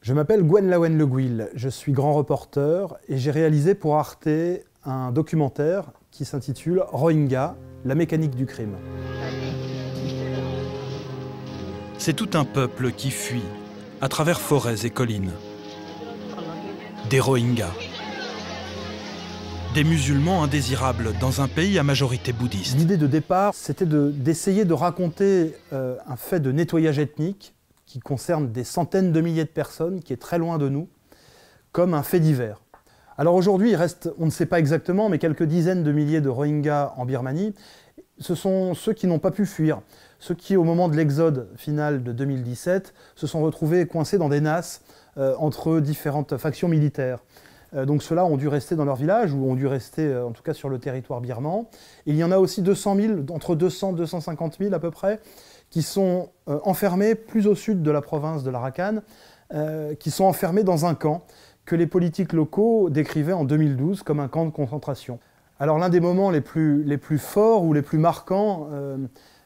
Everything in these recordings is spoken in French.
Je m'appelle Gwen Lawen Le Gouil, je suis grand reporter et j'ai réalisé pour Arte un documentaire qui s'intitule Rohingya, la mécanique du crime. C'est tout un peuple qui fuit à travers forêts et collines. Des Rohingyas. Des musulmans indésirables dans un pays à majorité bouddhiste. L'idée de départ, c'était d'essayer de raconter un fait de nettoyage ethnique qui concerne des centaines de milliers de personnes, qui est très loin de nous, comme un fait divers. Alors aujourd'hui, il reste, on ne sait pas exactement, mais quelques dizaines de milliers de Rohingyas en Birmanie. Ce sont ceux qui n'ont pas pu fuir, ceux qui, au moment de l'exode final de 2017, se sont retrouvés coincés dans des nasses entre différentes factions militaires. Donc ceux-là ont dû rester dans leur village, ou ont dû rester en tout cas sur le territoire birman. Et il y en a aussi 200 000, entre 200 et 250 000 à peu près, qui sont enfermés plus au sud de la province de l'Arakan, qui sont enfermés dans un camp que les politiques locaux décrivaient en 2012 comme un camp de concentration. Alors l'un des moments les plus forts ou les plus marquants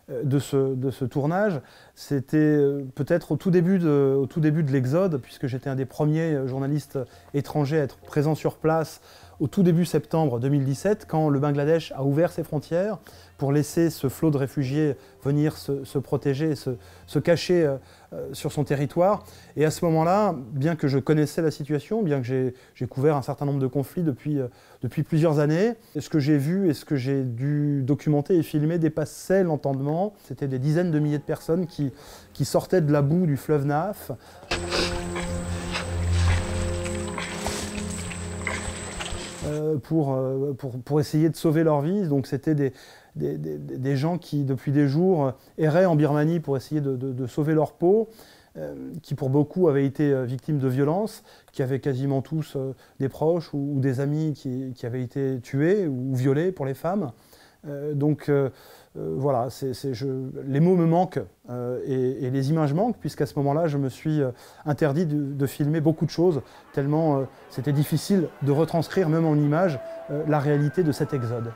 de ce tournage, c'était peut-être au tout début de l'exode, puisque j'étais un des premiers journalistes étrangers à être présent sur place au tout début septembre 2017, quand le Bangladesh a ouvert ses frontières pour laisser ce flot de réfugiés venir se protéger, se cacher sur son territoire. Et à ce moment-là, bien que je connaissais la situation, bien que j'ai couvert un certain nombre de conflits depuis plusieurs années, ce que j'ai vu et ce que j'ai dû documenter et filmer dépassait l'entendement. C'était des dizaines de milliers de personnes qui sortaient de la boue du fleuve Naaf. Pour essayer de sauver leur vie. Donc c'était des gens qui, depuis des jours, erraient en Birmanie pour essayer de sauver leur peau, qui pour beaucoup avaient été victimes de violences, qui avaient quasiment tous des proches ou des amis qui avaient été tués ou violés pour les femmes. Voilà, les mots me manquent et les images manquent, puisqu'à ce moment-là, je me suis interdit de filmer beaucoup de choses, tellement c'était difficile de retranscrire, même en images, la réalité de cet exode.